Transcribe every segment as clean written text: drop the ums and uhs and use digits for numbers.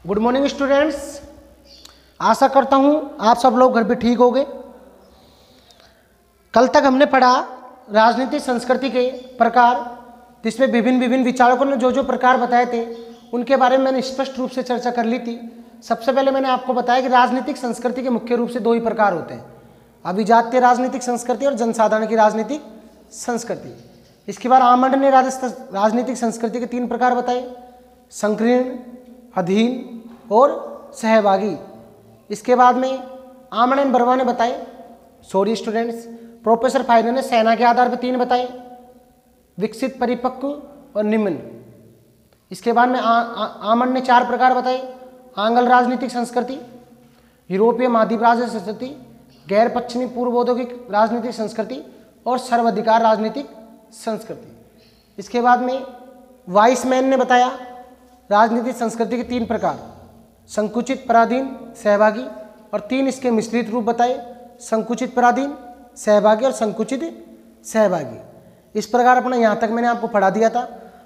Good morning students. आशा करता हूँ आप सब लोग घर पे ठीक होंगे। कल तक हमने पढ़ा राजनीतिक संस्कृति के प्रकार, जिसमें विभिन्न विचारकों ने जो जो प्रकार बताए थे उनके बारे में मैंने स्पष्ट रूप से चर्चा कर ली थी। सबसे पहले मैंने आपको बताया कि राजनीतिक संस्कृति के मुख्य रूप से दो ही प्रकार होते हैं, अभिजातीय राजनीतिक संस्कृति और जनसाधारण की राजनीतिक संस्कृति। इसके बाद आमंड ने राजनीतिक संस्कृति के तीन प्रकार बताए, संकीर्ण, अधीन और सहभागी। इसके बाद में आमंड एंड बर्मा ने बताए, सॉरी स्टूडेंट्स, प्रोफेसर फाइनल ने सेना के आधार पर तीन बताए, विकसित, परिपक्व और निम्न। इसके बाद में आमंड ने चार प्रकार बताए, आंग्ल राजनीतिक संस्कृति, यूरोपीय महाद्वीप राजनीतिक संस्कृति, गैर पश्चिमी पूर्व औद्योगिक राजनीतिक संस्कृति और सर्वाधिकार राजनीतिक संस्कृति। इसके बाद में वाइसमैन ने बताया राजनीतिक संस्कृति के तीन प्रकार, संकुचित, पराधीन, सहभागी, और तीन इसके मिश्रित रूप बताए, संकुचित पराधीन, सहभागी और संकुचित सहभागी। इस प्रकार अपना यहाँ तक मैंने आपको पढ़ा दिया था।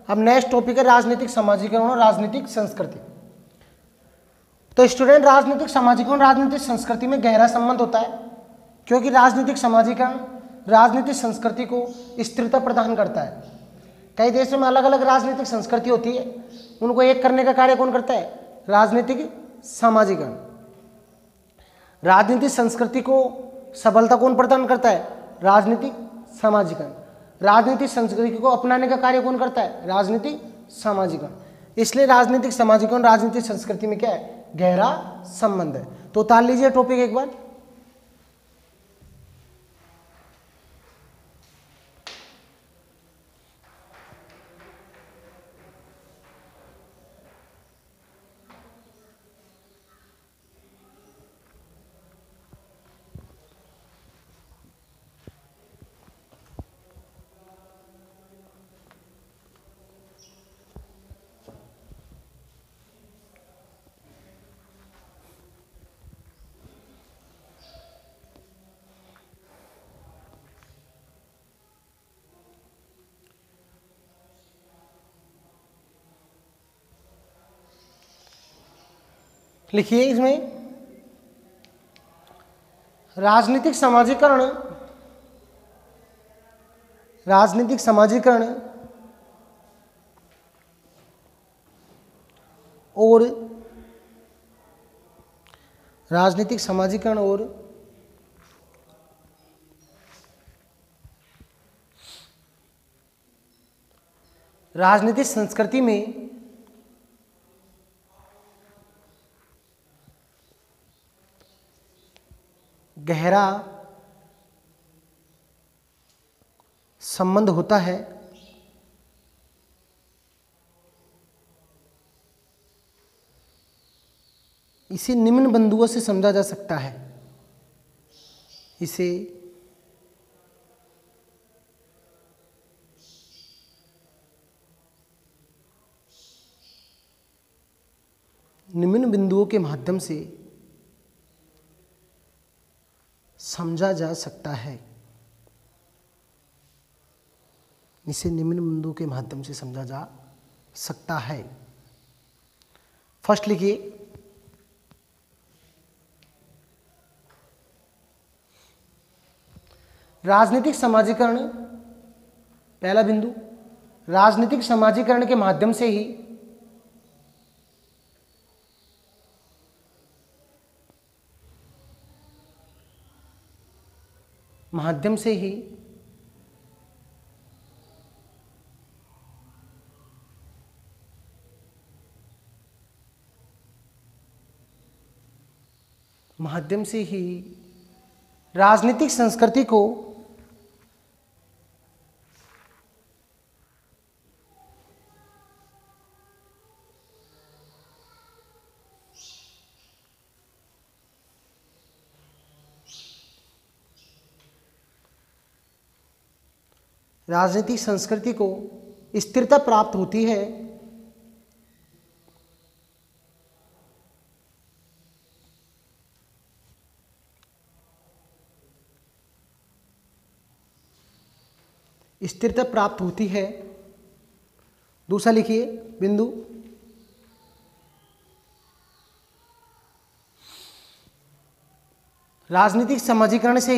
अब नेक्स्ट टॉपिक है राजनीतिक समाजीकरण और राजनीतिक संस्कृति। तो स्टूडेंट, राजनीतिक समाजीकरण और राजनीतिक संस्कृति में गहरा संबंध होता है, क्योंकि राजनीतिक समाजीकरण राजनीतिक संस्कृति को स्थिरता प्रदान करता है। कई देशों में अलग अलग राजनीतिक संस्कृति होती है, उनको एक करने का कार्य कौन करता है? राजनीतिक समाजीकरण। राजनीतिक संस्कृति को सबलता कौन प्रदान करता है? राजनीतिक समाजीकरण। राजनीतिक संस्कृति को अपनाने का कार्य कौन करता है? राजनीतिक समाजीकरण। इसलिए राजनीतिक समाजीकरण राजनीतिक संस्कृति में क्या है? गहरा संबंध है। तो उतार लीजिए टॉपिक एक बार। लिखिए इसमें, राजनीतिक समाजीकरण और राजनीतिक समाजीकरण और राजनीतिक संस्कृति में गहरा संबंध होता है। इसे निम्न बिंदुओं से समझा जा सकता है। इसे निम्न बिंदुओं के माध्यम से समझा जा सकता है। इसे निम्न बिंदुओं के माध्यम से समझा जा सकता है। फर्स्ट लिखिए, राजनीतिक समाजीकरण। पहला बिंदु, राजनीतिक समाजीकरण के माध्यम से ही राजनीतिक संस्कृति को स्थिरता प्राप्त होती है। स्थिरता प्राप्त होती है। दूसरा लिखिए बिंदु, राजनीतिक समाजीकरण से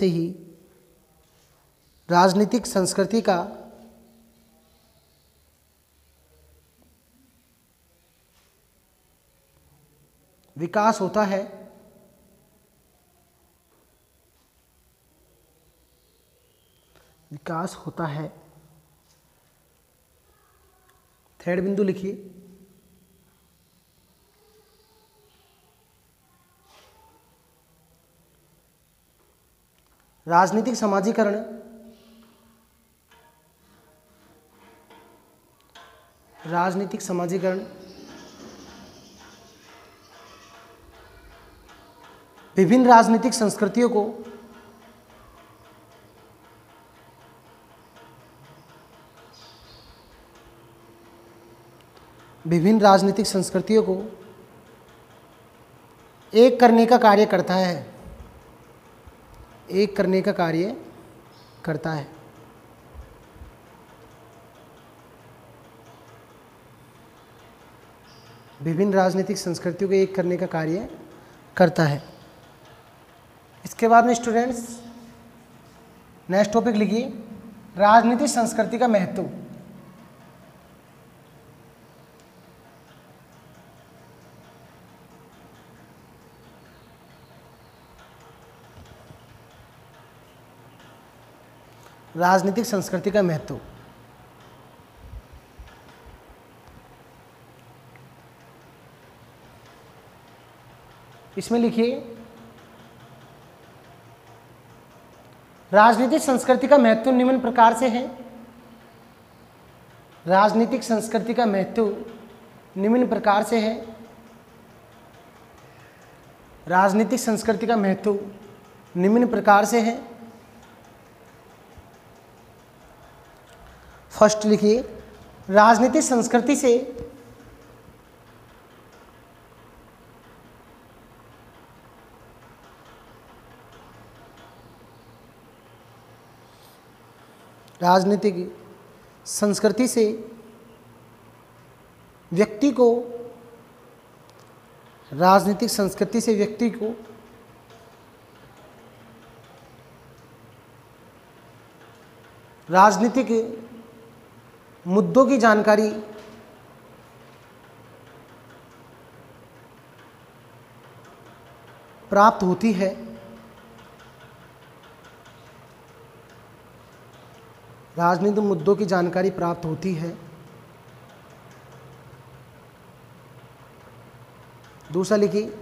ही राजनीतिक संस्कृति का विकास होता है। थर्ड बिंदु लिखिए, राजनीतिक समाजीकरण विभिन्न राजनीतिक संस्कृतियों को एक करने का कार्य करता है। विभिन्न राजनीतिक संस्कृतियों को एक करने का कार्य करता है। इसके बाद में स्टूडेंट्स नेक्स्ट टॉपिक लिखिए, राजनीतिक संस्कृति का महत्व। राजनीतिक संस्कृति का महत्व। इसमें लिखिए, राजनीतिक संस्कृति का महत्व निम्न प्रकार से है। राजनीतिक संस्कृति का महत्व निम्न प्रकार से है। राजनीतिक संस्कृति का महत्व निम्न प्रकार से है। फर्स्ट लिखिए, राजनीतिक संस्कृति से व्यक्ति को राजनीतिक मुद्दों की जानकारी प्राप्त होती है। राजनीतिक मुद्दों की जानकारी प्राप्त होती है। दूसरा लिखिए,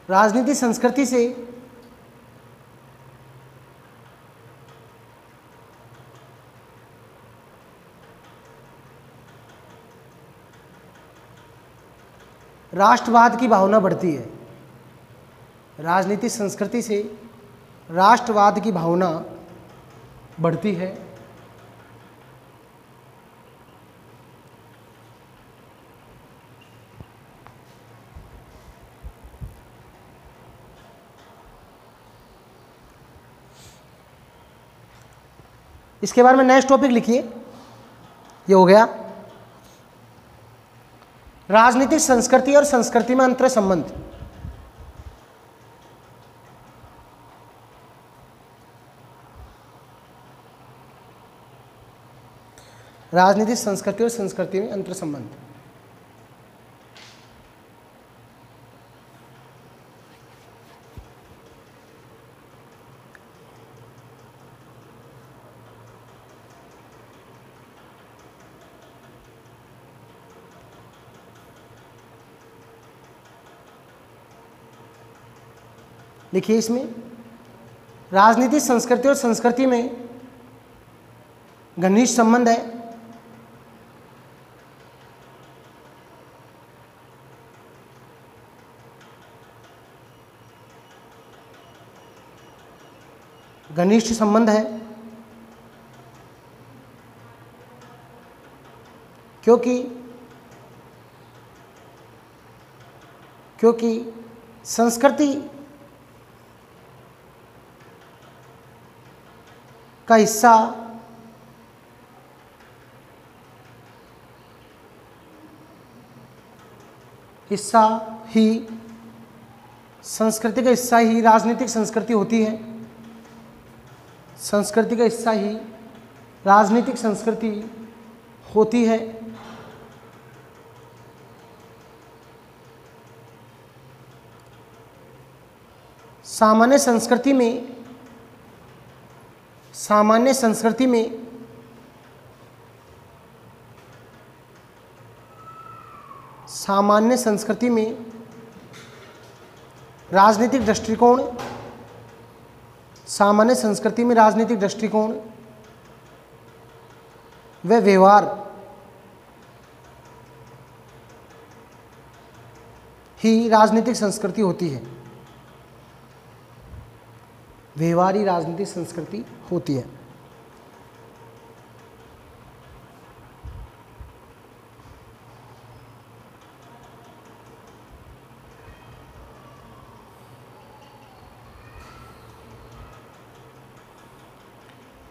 राजनीतिक संस्कृति से राष्ट्रवाद की भावना बढ़ती है। राजनीतिक संस्कृति से राष्ट्रवाद की भावना बढ़ती है। इसके बाद में नेक्स्ट टॉपिक लिखिए, ये हो गया राजनीतिक संस्कृति और संस्कृति में अंतर संबंध। राजनीतिक संस्कृति और संस्कृति में अंतर संबंध। लिखिए, इसमें राजनीतिक संस्कृति और संस्कृति में घनिष्ठ संबंध है। घनिष्ठ संबंध है क्योंकि क्योंकि संस्कृति का हिस्सा ही संस्कृति का हिस्सा ही राजनीतिक संस्कृति होती है। संस्कृति का हिस्सा ही राजनीतिक संस्कृति होती है। सामान्य संस्कृति में राजनीतिक दृष्टिकोण व व्यवहार ही राजनीतिक संस्कृति होती है। व्यवहार ही राजनीतिक संस्कृति होती है।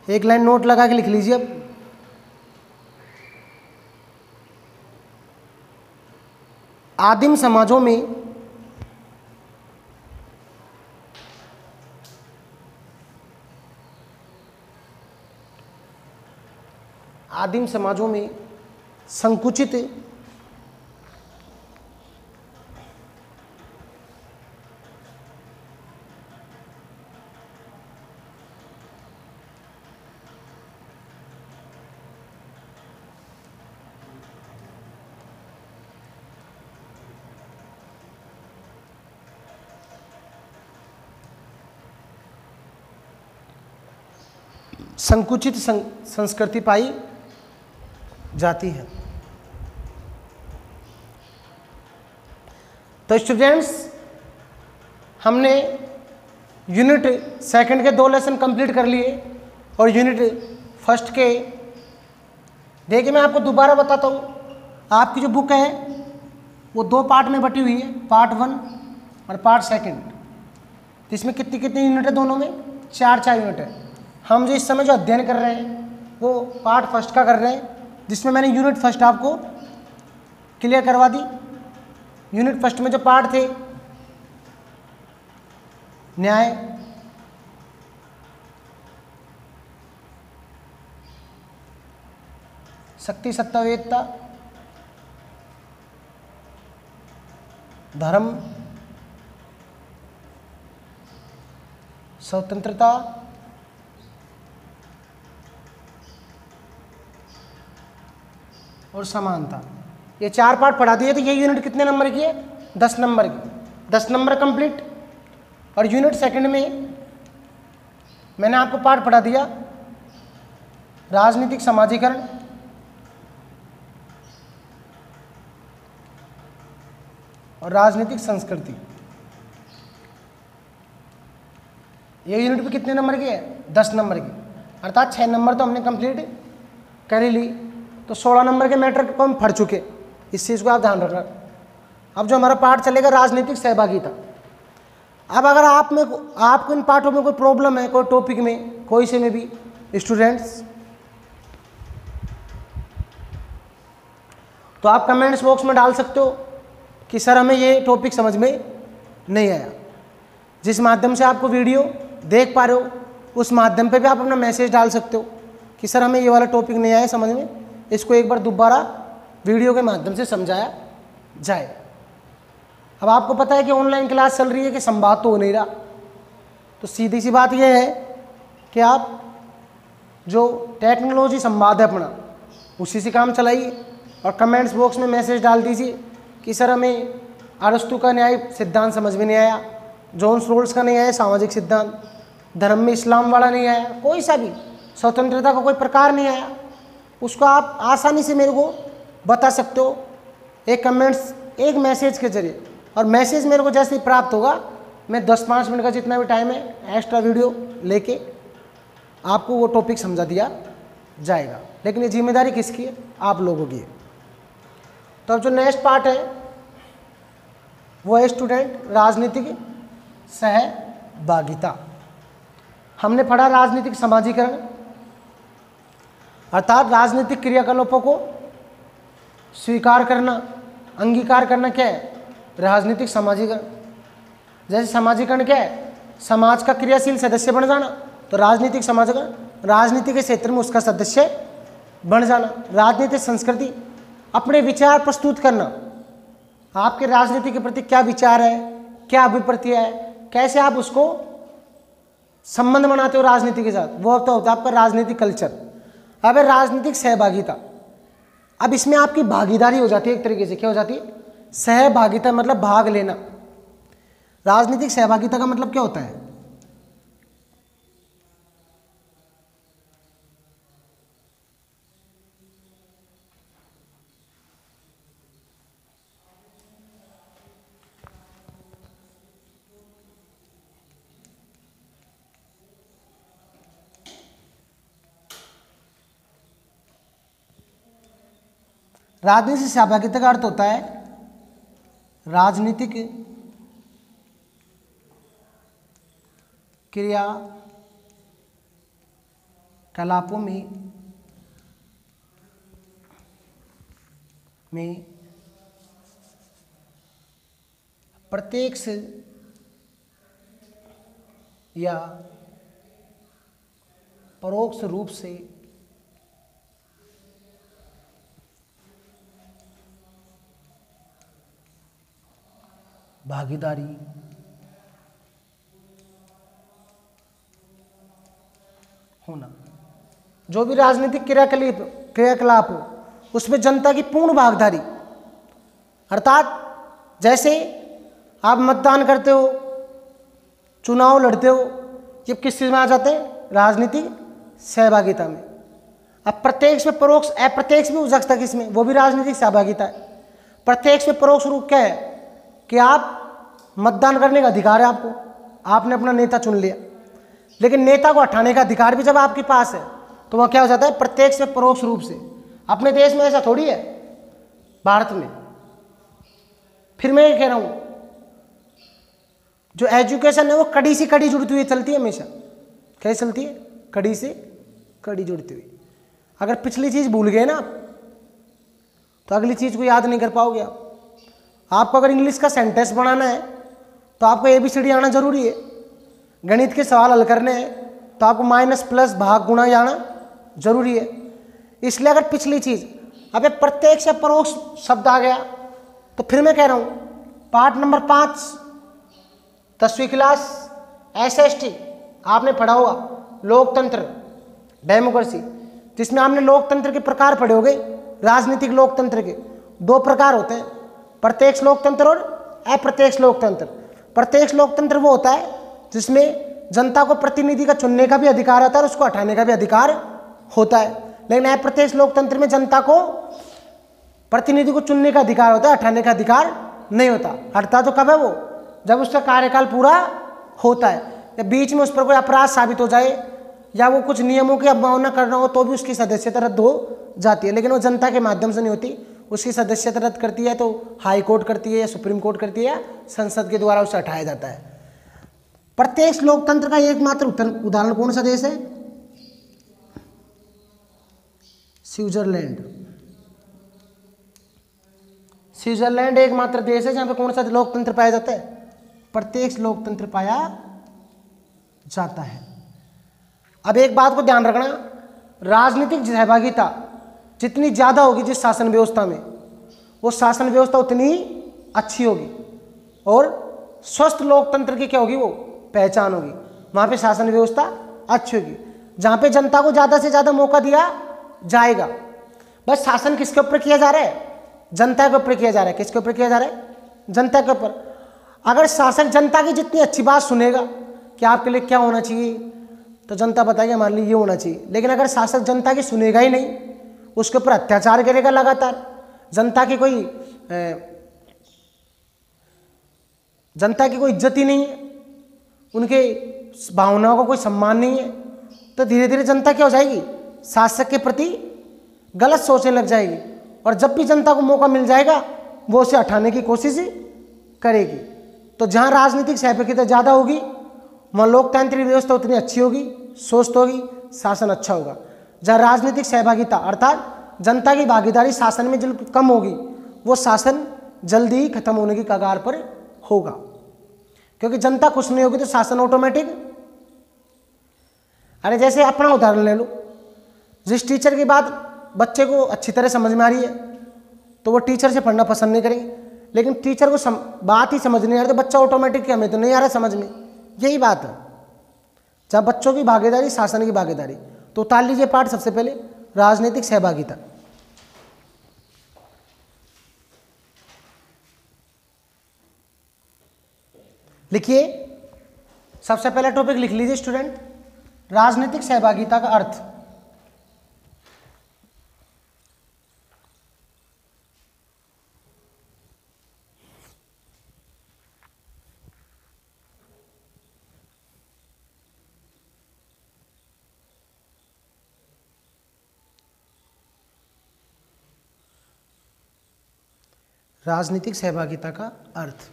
एक लाइन नोट लगा के लिख लीजिए अब। आदिम समाजों में संकुचित संस्कृति पाई जाती है। तो स्टूडेंट्स, हमने यूनिट सेकंड के 2 लेसन कंप्लीट कर लिए और यूनिट फर्स्ट के, देखिए मैं आपको दोबारा बताता हूँ, आपकी जो बुक है वो 2 पार्ट में बटी हुई है, पार्ट 1 और पार्ट सेकंड। इसमें कितनी यूनिट है? दोनों में 4 यूनिट है। हम जो इस समय जो अध्ययन कर रहे हैं वो पार्ट फर्स्ट का कर रहे हैं, जिसमें मैंने यूनिट फर्स्ट आपको क्लियर करवा दी। यूनिट फर्स्ट में जो पार्ट थे, न्याय, शक्ति, सत्ता, वेदता, धर्म, स्वतंत्रता, और समानता, ये 4 पार्ट पढ़ा दिए। तो ये यूनिट कितने नंबर की है? 10 नंबर की। 10 नंबर कंप्लीट। और यूनिट सेकंड में मैंने आपको पार्ट पढ़ा दिया राजनीतिक समाजीकरण, और राजनीतिक संस्कृति। ये यूनिट भी कितने नंबर की है? 10 नंबर की, अर्थात 6 नंबर तो हमने कंप्लीट कर ही ली। तो 16 नंबर के मैटर को हम पढ़ चुके, इस चीज़ को आप ध्यान रखना। अब जो हमारा पार्ट चलेगा राजनीतिक सहभागिता। अब अगर आपको इन पार्टों में कोई प्रॉब्लम है, कोई टॉपिक में, कोई से में भी स्टूडेंट्स, तो आप कमेंट्स बॉक्स में डाल सकते हो कि सर हमें ये टॉपिक समझ में नहीं आया। जिस माध्यम से आपको वीडियो देख पा रहे हो उस माध्यम पे भी आप अपना मैसेज डाल सकते हो कि सर हमें ये वाला टॉपिक नहीं आया समझ में, इसको एक बार दोबारा वीडियो के माध्यम से समझाया जाए। अब आपको पता है कि ऑनलाइन क्लास चल रही है कि संवाद तो हो नहीं रहा, तो सीधी सी बात यह है कि आप जो टेक्नोलॉजी संवाद है अपना उसी से काम चलाइए और कमेंट्स बॉक्स में मैसेज डाल दीजिए कि सर हमें अरस्तु का न्याय सिद्धांत समझ में नहीं आया, जॉन रोल्स का नहीं आया सामाजिक सिद्धांत, धर्म में इस्लाम वाला नहीं आया, कोई सा भी स्वतंत्रता का कोई प्रकार नहीं आया, उसको आप आसानी से मेरे को बता सकते हो एक कमेंट्स, एक मैसेज के जरिए। और मैसेज मेरे को जैसे ही प्राप्त होगा मैं 10-5 मिनट का जितना भी टाइम है एक्स्ट्रा वीडियो लेके आपको वो टॉपिक समझा दिया जाएगा। लेकिन ये जिम्मेदारी किसकी है? आप लोगों की है। तो अब जो नेक्स्ट पार्ट है वो है स्टूडेंट राजनीतिक सहभागिता। हमने पढ़ा राजनीतिक समाजीकरण, अर्थात राजनीतिक क्रियाकलापों को स्वीकार करना, अंगीकार करना क्या है? राजनीतिक समाजीकरण। जैसे समाजीकरण क्या है? समाज का क्रियाशील सदस्य बन जाना, तो राजनीतिक समाजीकरण राजनीति के क्षेत्र में उसका सदस्य बन जाना। राजनीतिक संस्कृति अपने विचार प्रस्तुत करना, आपके राजनीति के प्रति क्या विचार है, क्या अभिप्रत्य है, कैसे आप उसको संबंध बनाते हो राजनीति के साथ, वो तो होता है आपका राजनीतिक कल्चर। अब है राजनीतिक सहभागिता। अब इसमें आपकी भागीदारी हो जाती है एक तरीके से, क्या हो जाती है? सहभागिता मतलब भाग लेना। राजनीतिक सहभागिता का मतलब क्या होता है? राजनीतिक सहभागिता का अर्थ होता है राजनीतिक क्रियाकलापों में प्रत्यक्ष या परोक्ष रूप से भागीदारी होना। जो भी राजनीतिक क्रियाकलाप हो उसमें जनता की पूर्ण भागीदारी, अर्थात जैसे आप मतदान करते हो, चुनाव लड़ते हो, ये किस चीज़ में आ जाते हैं? राजनीतिक सहभागिता में। अब प्रत्यक्ष में परोक्ष अप्रत्यक्ष भी हो सकता है किसमें, वो भी राजनीतिक सहभागिता है। प्रत्यक्ष में परोक्ष रूप क्या है कि आप मतदान करने का अधिकार है आपको, आपने अपना नेता चुन लिया, लेकिन नेता को हटाने का अधिकार भी जब आपके पास है तो वह क्या हो जाता है? प्रत्यक्ष में परोक्ष रूप से। अपने देश में ऐसा थोड़ी है, भारत में। फिर मैं ये कह रहा हूं जो एजुकेशन है वो कड़ी से कड़ी जुड़ती हुई चलती है हमेशा। कैसे चलती है? कड़ी से कड़ी जुड़ती हुई। अगर पिछली चीज भूल गए ना आप तो अगली चीज को याद नहीं कर पाओगे आप। आपको अगर इंग्लिश का सेंटेंस बनाना है तो आपको ABCD आना जरूरी है। गणित के सवाल हल करने हैं तो आपको माइनस प्लस भाग गुणा आना जरूरी है। इसलिए अगर पिछली चीज, अब प्रत्यक्ष या परोक्ष शब्द आ गया तो फिर मैं कह रहा हूं पार्ट नंबर 5 10वीं क्लास SST आपने पढ़ा होगा, लोकतंत्र डेमोक्रेसी, जिसमें आपने लोकतंत्र के प्रकार पढ़े होंगे। राजनीतिक लोकतंत्र के 2 प्रकार होते हैं, प्रत्यक्ष लोकतंत्र और अप्रत्यक्ष लोकतंत्र। प्रत्यक्ष लोकतंत्र वो होता है जिसमें जनता को प्रतिनिधि का चुनने का भी अधिकार होता है और उसको हटाने का भी अधिकार होता है। लेकिन अप्रत्यक्ष लोकतंत्र में जनता को प्रतिनिधि को चुनने का अधिकार होता है, हटाने का अधिकार नहीं होता। हटता तो कब है वो? जब उसका कार्यकाल पूरा होता है, या बीच में उस पर कोई अपराध साबित हो जाए या वो कुछ नियमों की अवमानना कर रहा हो तो भी उसकी सदस्यता रद्द हो जाती है। लेकिन वो जनता के माध्यम से नहीं होती, उसकी सदस्यता रद्द करती है तो हाई कोर्ट करती है या सुप्रीम कोर्ट करती है या संसद के द्वारा उसे हटाया जाता है। प्रत्यक्ष लोकतंत्र का एकमात्र उदाहरण कौन सा देश है? स्विट्जरलैंड। स्विट्जरलैंड एकमात्र देश है जहां पे कौन सा लोकतंत्र पाया जाता है? प्रत्यक्ष लोकतंत्र पाया जाता है। अब एक बात को ध्यान रखना, राजनीतिक सहभागिता जितनी ज्यादा होगी जिस शासन व्यवस्था में, वो शासन व्यवस्था उतनी अच्छी होगी और स्वस्थ लोकतंत्र की क्या होगी? वो पहचान होगी। वहां पे शासन व्यवस्था अच्छी होगी जहां पे जनता को ज्यादा से ज्यादा मौका दिया जाएगा। बस शासन किसके ऊपर किया जा रहा है? जनता के ऊपर किया जा रहा है। किसके ऊपर किया जा रहा है? जनता के ऊपर। अगर शासक जनता की जितनी अच्छी बात सुनेगा कि आपके लिए क्या होना चाहिए, तो जनता बताएगी हमारे लिए ये होना चाहिए। लेकिन अगर शासक जनता की सुनेगा ही नहीं, उसके ऊपर अत्याचार करेगा लगातार, जनता की कोई इज्जत ही नहीं है, उनके भावनाओं का कोई सम्मान नहीं है, तो धीरे धीरे जनता क्या हो जाएगी? शासक के प्रति गलत सोचने लग जाएगी। और जब भी जनता को मौका मिल जाएगा वो उसे हटाने की कोशिश करेगी। तो जहाँ राजनीतिक सहभागिता ज़्यादा होगी वहाँ लोकतांत्रिक व्यवस्था उतनी अच्छी होगी, स्वस्थ होगी, शासन अच्छा होगा। जहाँ राजनीतिक सहभागिता अर्थात जनता की भागीदारी शासन में जब कम होगी वो शासन जल्दी ही खत्म होने की कगार पर होगा, क्योंकि जनता खुश नहीं होगी तो शासन ऑटोमेटिक। अरे जैसे अपना उदाहरण ले लो, जिस टीचर की बात बच्चे को अच्छी तरह समझ में आ रही है तो वो टीचर से पढ़ना पसंद नहीं करेंगे, लेकिन टीचर को बात ही समझ नहीं आ रही तो बच्चा ऑटोमेटिक हमें तो नहीं आ रहा समझ में। यही बात है, जहाँ बच्चों की भागीदारी, शासन की भागीदारी। तो उतार लीजिए पाठ सबसे पहले राजनीतिक सहभागिता। लिखिए, सबसे पहला टॉपिक लिख लीजिए स्टूडेंट, राजनीतिक सहभागिता का अर्थ। राजनीतिक सहभागिता का अर्थ,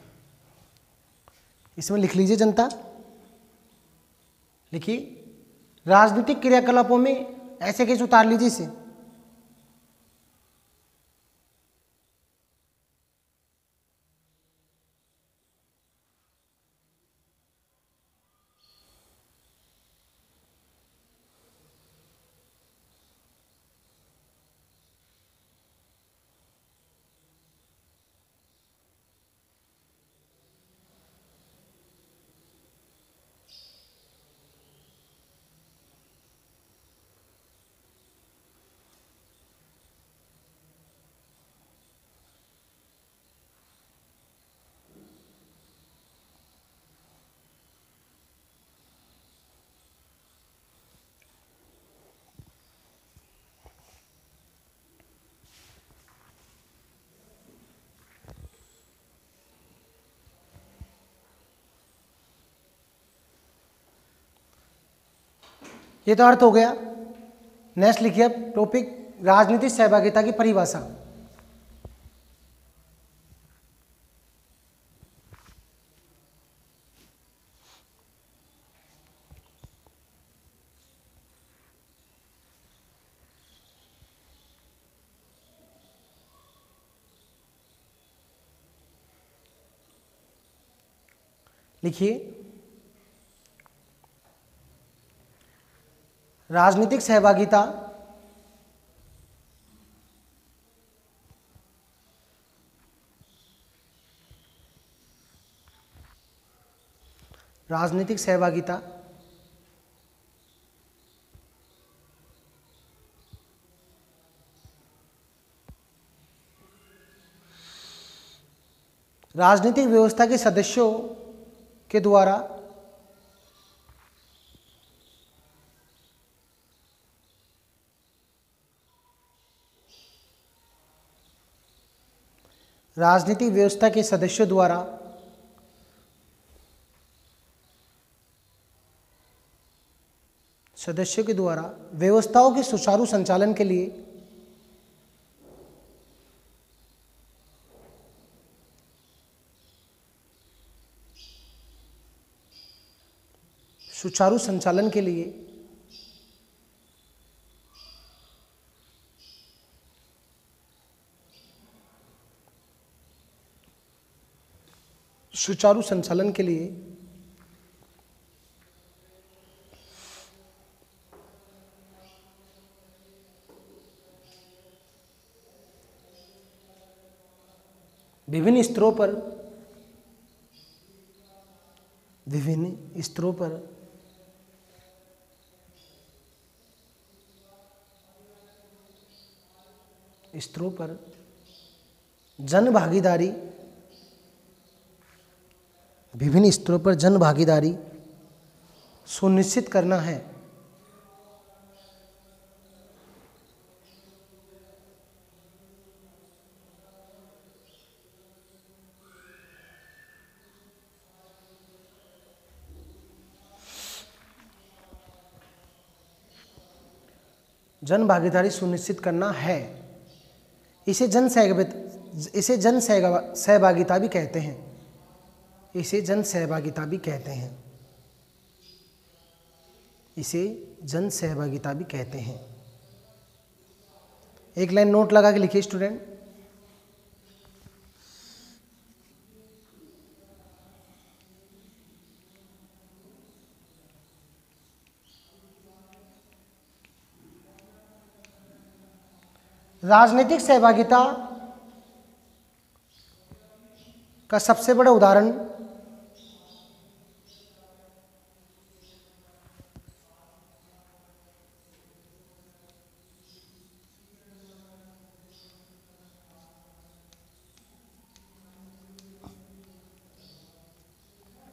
इसमें लिख लीजिए जनता। लिखिए, राजनीतिक क्रियाकलापों में ऐसे कैसे उतार लीजिए इसे। ये तो अर्थ हो गया। नेक्स्ट लिखिए अब टॉपिक, राजनीतिक सहभागिता की परिभाषा। लिखिए, राजनीतिक सहभागिता राजनीतिक सहभागिता राजनीतिक व्यवस्था के सदस्यों के द्वारा राजनीतिक व्यवस्था के सदस्यों द्वारा व्यवस्थाओं के सुचारू संचालन के लिए सुचारू संचालन के लिए विभिन्न स्तरों पर जन भागीदारी सुनिश्चित करना है। जन भागीदारी सुनिश्चित करना है। इसे जन सहभागिता भी कहते हैं। इसे जन सहभागिता भी कहते हैं, इसे जन सहभागिता भी कहते हैं। एक लाइन नोट लगा के लिखिए स्टूडेंट। राजनीतिक सहभागिता का सबसे बड़ा उदाहरण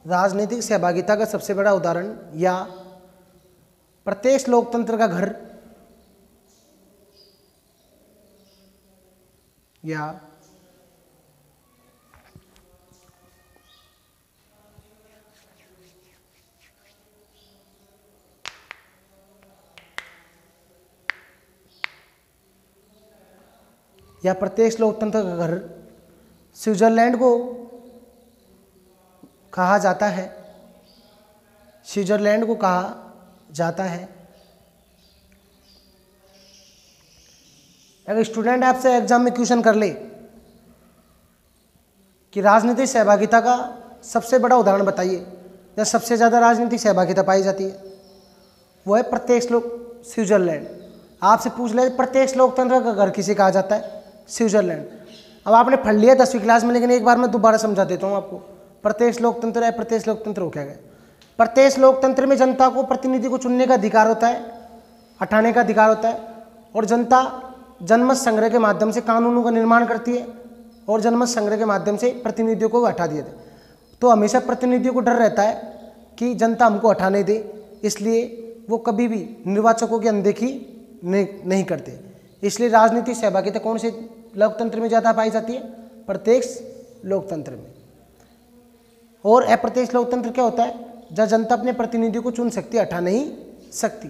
राजनीतिक सहभागिता का सबसे बड़ा उदाहरण या प्रत्यक्ष लोकतंत्र का घर या प्रत्यक्ष लोकतंत्र का घर स्विट्जरलैंड को कहा जाता है, स्विट्जरलैंड को कहा जाता है। अगर स्टूडेंट आपसे एग्जाम में क्वेश्चन कर ले कि राजनीतिक सहभागिता का सबसे बड़ा उदाहरण बताइए या सबसे ज़्यादा राजनीतिक सहभागिता पाई जाती है, वो है प्रत्यक्ष लोक स्विट्जरलैंड। आपसे पूछ ले प्रत्यक्ष लोकतंत्र का घर किसे कहा जाता है, स्विट्जरलैंड। अब आपने पढ़ लिया 10वीं क्लास में, लेकिन एक बार मैं दोबारा समझा देता हूँ आपको। प्रत्यक्ष लोकतंत्र है, प्रत्यक्ष लोकतंत्र हो क्या गया। प्रत्यक्ष लोकतंत्र में जनता को प्रतिनिधि को चुनने का अधिकार होता है, हटाने का अधिकार होता है, और जनता जनमत संग्रह के माध्यम से कानूनों का निर्माण करती है और जनमत संग्रह के माध्यम से प्रतिनिधियों को हटा दिया जाए। तो हमेशा प्रतिनिधियों को डर रहता है कि जनता हमको हटाने दे, इसलिए वो कभी भी निर्वाचकों की अनदेखी नहीं करते। इसलिए राजनीतिक सहभागिता कौन से लोकतंत्र में ज़्यादा पाई जाती है, प्रत्यक्ष लोकतंत्र में। और अप्रत्यक्ष लोकतंत्र क्या होता है, जहाँ जनता अपने प्रतिनिधियों को चुन सकती है, हटा नहीं सकती।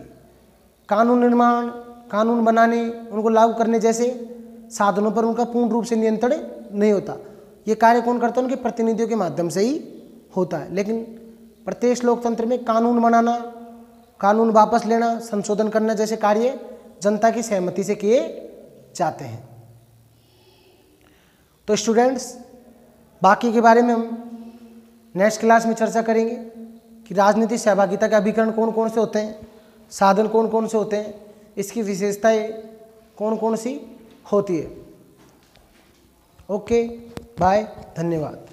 कानून निर्माण, कानून बनाने, उनको लागू करने जैसे साधनों पर उनका पूर्ण रूप से नियंत्रण नहीं होता। ये कार्य कौन करता है, उनके प्रतिनिधियों के माध्यम से ही होता है। लेकिन प्रत्यक्ष लोकतंत्र में कानून बनाना, कानून वापस लेना, संशोधन करना जैसे कार्य जनता की सहमति से किए जाते हैं। तो स्टूडेंट्स, बाकी के बारे में हम नेक्स्ट क्लास में चर्चा करेंगे कि राजनीतिक सहभागिता के अभिकरण कौन कौन से होते हैं, साधन कौन कौन से होते हैं, इसकी विशेषताएं कौन कौन सी होती है। ओके, बाय, धन्यवाद।